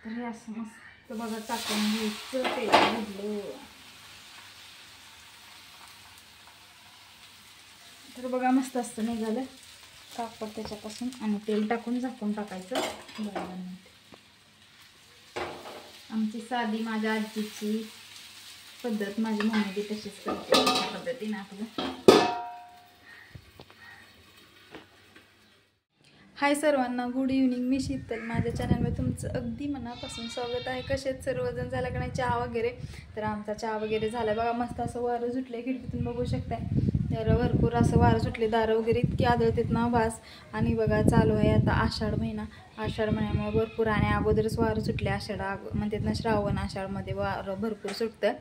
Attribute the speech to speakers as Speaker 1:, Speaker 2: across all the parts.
Speaker 1: तर हे असं मस्त बघा टाकून घ्यायचं तेल घातलं तर बघा मस्त असतं निघालं कापड त्याच्यापासून आणि तेल टाकून झाकून टाकायचं बरोबर. आमची साधी माझ्या आजीची पद्धत माझी मम्मी बी तशीच करते त्या पद्धतीने आपलं. हाय सर्वांना, गुड इव्हनिंग. मी शीतल. माझ्या चॅनलमध्ये तुमचं अगदी मनापासून स्वागत आहे. कसे आहेत सर्वजण? झाला का नाही चहा वगैरे? तर आमचा चहा वगैरे झाला बघा. मस्त असं वारं सुटलं आहे, खिडकीतून बघू शकताय. तर भरपूर असं वारं सुटले, दारं वगैरे इतकी आदळतात ना वास. आणि बघा चालू आहे आता आषाढ महिना. आषाढ महिन्यामुळे भरपूर आणि अगोदरच वारं सुटले. आषाढ म्हणतात ना, श्रावण आषाढमध्ये वारं भरपूर सुटतं.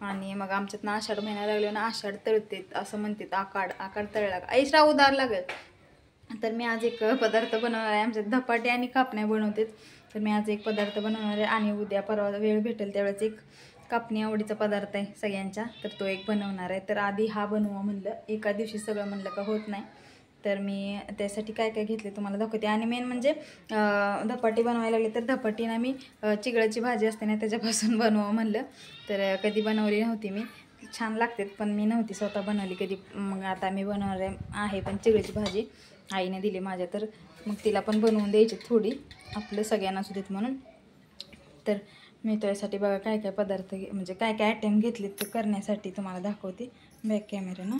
Speaker 1: आणि मग आमच्यात ना आषाढ महिना लागले ना आषाढ तळते असं म्हणतात. आकाड तळला आई श्रावदार लागेल. तर मी आज एक पदार्थ बनवणार आहे. आमच्यात धपाटे आणि कापण्या बनवतात. तर मी आज एक पदार्थ बनवणार आहे आणि उद्या परवा वेळ भेटेल त्यावेळेस एक कापणी आवडीचा पदार्थ आहे सगळ्यांच्या, तर तो एक बनवणार आहे. तर आधी हा बनवा म्हणलं, एका दिवशी सगळं म्हणलं का होत नाही. तर मी त्यासाठी काय काय घेतले तुम्हाला दाखवते. आणि मेन म्हणजे धपाटे बनवायला लागले तर धपाटीना मी चिगळाची भाजी असते ना त्याच्यापासून बनवा म्हणलं. तर कधी बनवली नव्हती मी, छान लागते पण मी नव्हती स्वतः बनवली कधी. मग आता मी बनवणार आहे पण चिगळीची भाजी आईने दिली माझ्या, तर मग तिला पण बनवून द्यायची थोडी आपलं सगळ्यांना सुद्धा म्हणून. तर मी त्यासाठी बघा काय काय पदार्थ म्हणजे काय काय आयटम घेतले ते करण्यासाठी तुम्हाला दाखवते बॅक कॅमेऱ्यानं.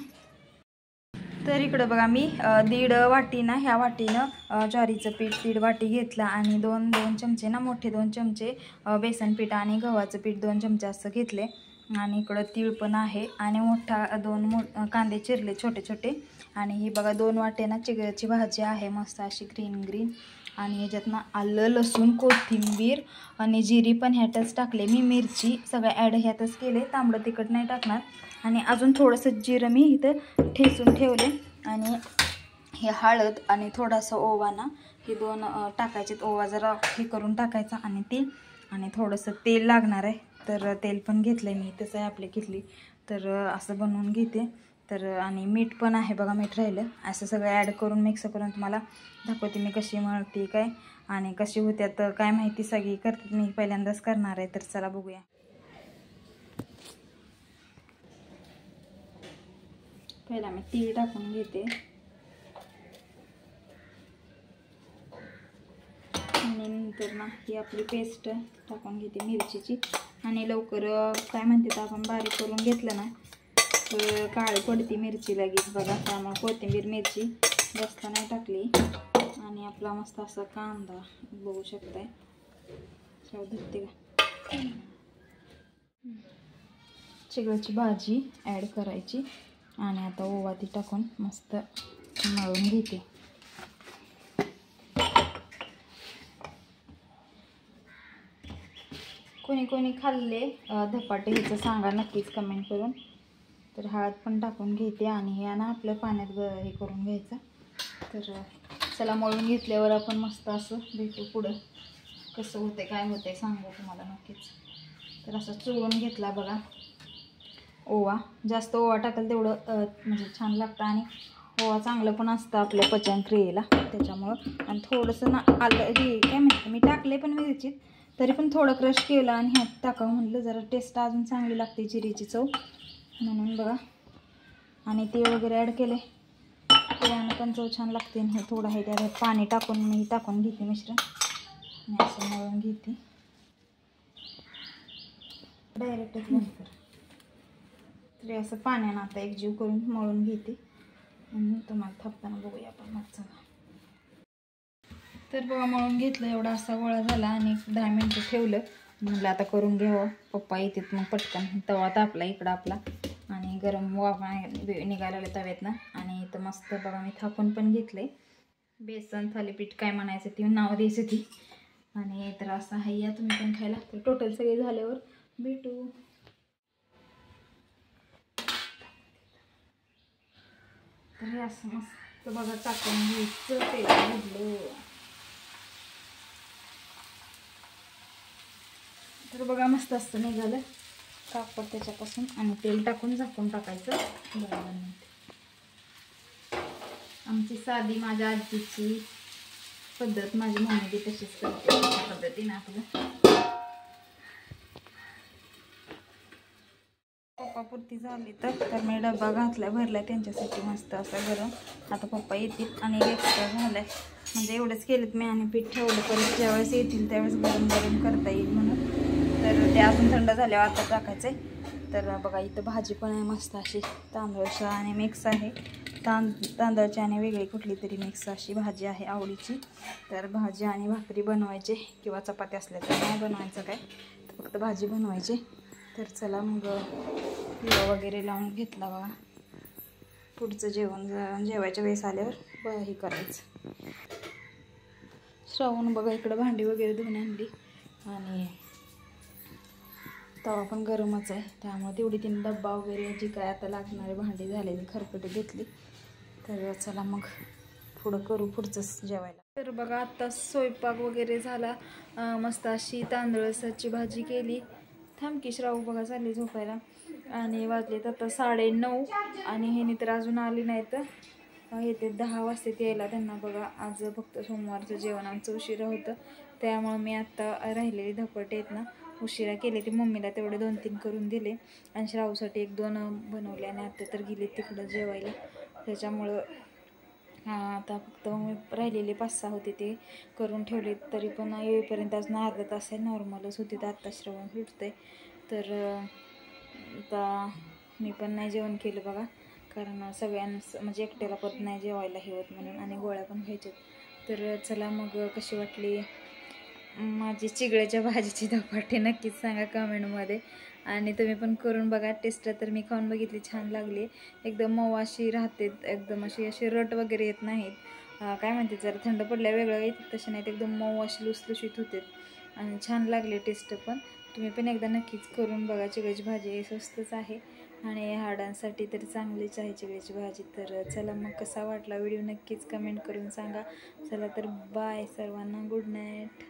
Speaker 1: तर इकडं बघा मी 1.5 वाटी ना, ह्या वाटीनं ज्वारीचं पीठ 1.5 वाटी घेतलं आणि दोन चमचे ना, मोठे 2 चमचे बेसन पीठ आणि गव्हाचं पीठ 2 चमचे असं घेतले. आणि इकडं तीळ पण आहे आणि मोठा 2 कांदे चिरले छोटे छोटे. आणि ही बघा 2 वाटे ना चिगळाची भाजी आहे मस्त अशी ग्रीन. आणि ह्याच्यात ना आलं लसूण कोथिंबीर आणि जिरी पण ह्यातच टाकले मी. मिरची सगळं ॲड ह्यातच केले, तांबडं तिखट नाही टाकणार. आणि अजून थोडंसं जिरं मी इथं ठेचून ठेवले. आणि हे हळद आणि थोडासा ओवा ना, हे 2 टाकायचे. ओवा जरा हे करून टाकायचा आणि ते आणि थोडंसं तेल लागणार आहे. तर तेल पण घेतलं आहे मी, तसं आहे आपली किटली. तर असं बनवून घेते. तर आणि मीठ पण आहे बघा, मीठ राहिलं. असं सगळं ॲड करून मिक्स करून तुम्हाला दाखवते मी कशी मळते काय आणि कशी होत्यात काय माहिती. सगळी करतात, मी पहिल्यांदाच करणार आहे. तर चला बघूया. पहिला मी तीळ टाकून घेते आणि नंतर ना ही आपली पेस्ट टाकून घेते मिरचीची. आणि लवकर काय म्हणते आपण बारीक करून घेतलं ना तर काळी पडती मिरची लगेच बघा. त्यामुळे कोथिंबीर मिरची जास्त नाही टाकली. आणि आपला मस्त असा कांदा बघू शकताय, धरते का. चिगळाची भाजी ॲड करायची आणि आता ओवा ती टाकून मस्त मळून घेते. कोणी कोणी खाल्ले धपाटे ह्याचं सांगा नक्कीच कमेंट करून. तर हळद पण टाकून घेते आणि हे ना आपल्या पाण्यात हे करून घ्यायचं. तर चला मळून घेतल्यावर आपण मस्त असं भेटू पुढं कसं होते काय होते सांगू तुम्हाला नक्कीच. तर असं चोळून घेतला बघा. ओवा जास्त ओवा टाकलं तेवढं म्हणजे छान लागतं आणि ओवा चांगलं पण असतं आपल्या पचनक्रियेला त्याच्यामुळं. आणि थोडंसं ना आलं हे काय म्हणते मी टाकले पण मिरचीत, तरी पण थोडं क्रश केलं आणि ह्यात टाकावं म्हटलं, जरा टेस्ट अजून चांगली लागते जिरीची चव म्हणून बघा. आणि तीळ वगैरे ॲड केले, तिळानं पण चव छान लागते. आणि हे थोडं आहे त्यात पाणी टाकून मी टाकून घेते मिश्रण आणि असं मळून घेते डायरेक्टच नंतर. तरी असं पाण्यानं आता एकजीव करून मळून घेते आणि तुम्हाला थापताना बघूया आपण मग. चला तर बघा मळून घेतलं, एवढा असा गोळा झाला आणि 10 मिनिटं ठेवलं. म्हटलं आता करून घ्यावं, पप्पा येतात मग पटकन. तवा तापला इकडं आपला आणि गरम वाफा निघायला लागले तव्यात ना. आणि इथं मस्त बघा मी थापून पण घेतले. बेसन थालीपीठ काय म्हणायचं ती नाव द्यायचं ती. आणि तर असं आहे, या तुम्ही पण खायला. तर टोटल सगळे झाल्यावर भेटू. तर हे असं मस्त बघा टाकून घ्यायचं तेल घातलं. तर बघा मस्त असतं निघालं कापड त्याच्यापासून आणि तेल टाकून झाकून टाकायचं बरोबर. आमची साधी माझ्या आजीची पद्धत माझी मम्मी बी तशीच करते त्या पद्धतीने आपलं. पप्पापुरती झाली तर मी डब्बा घातला भरला त्यांच्यासाठी मस्त असा गरम. आता पप्पा येतील आणि एक्स्ट्रा झालाय म्हणजे एवढंच केलेत मी आणि पीठ ठेवलं, परत ज्यावेळेस येतील त्यावेळेस गरम गरम करता येईल म्हणून. तर ते अजून थंड झाल्यावर आता टाकायचं आहे. तर बघा इथं भाजी पण आहे मस्त अशी तांदूळची आणि मिक्स आहे. तांदळाची आणि वेगळी कुठली तरी मिक्स अशी भाजी आहे आवडीची. तर भाजी आणि भाकरी बनवायचे किंवा चपाती असल्या तर नाही बनवायचं काय, फक्त भाजी बनवायची. तर चला मग दिवा वगैरे लावून घेतला बघा. पुढचं जेवण जेवायच्या वेळेस आल्यावर हे करायचं. श्रावण बघा इकडं भांडी वगैरे धुवून आणली आणि तवा पण गरमच आहे त्यामुळे तेवढी तिने डब्बा वगैरे जी काय आता लागणारी भांडी झालेली खरकटी घेतली. तर चला मग पुढं करू पुढचंच जेवायला. तर बघा आत्ता स्वयंपाक वगैरे झाला. मस्त अशी तांदळाची भाजी केली. थांबकी श्रावू बघा चालली झोपायला आणि वाजलेत आता 9:30 आणि हे तर अजून आली नाही. तर येते 10 वाजता यायला त्यांना बघा. आज फक्त सोमवारचं जेवण आमचं उशिरा होतं त्यामुळे मी आत्ता राहिलेली धपाटे आहेत ना उशिरा केले. ते मम्मीला तेवढे 2-3 करून दिले आणि श्रावूसाठी 1-2 बनवले आणि आता तर गेले तिकडं जेवायला. त्याच्यामुळं आता फक्त मग राहिलेले 5-6 होते ते करून ठेवले. तरी पण येईपर्यंत अजून अर्धा तास आहे. नॉर्मलच होते तर आत्ता श्रावण सुटते. तर आता मी पण नाही जेवण केलं बघा कारण सगळ्यांना म्हणजे एकट्याला परत नाही जेवायला हे होत म्हणून आणि गोळ्या पण घ्यायच्यात. तर चला मग कशी वाटली माझी चिगळ्याच्या भाजीची धपाटे नक्कीच सांगा कमेंटमध्ये आणि तुम्ही पण करून बघा. टेस्ट तर मी खाऊन बघितली, छान लागली. एकदम मऊ अशी राहते, एकदम अशी रट वगैरे येत नाहीत. काय म्हणते जरा थंड पडल्या वेगळं येतात तसे नाहीत, एकदम मऊ अशी लुसलुशीत होते आणि छान लागले टेस्ट पण. तुम्ही पण एकदा नक्कीच करून बघा. चिगळ्याची भाजी स्वस्तच आहे आणि हाडांसाठी तर चांगलीच आहे चिगळ्याची भाजी. तर चला मग कसा वाटला व्हिडिओ नक्कीच कमेंट करून सांगा. चला तर बाय सर्वांना, गुड नाईट.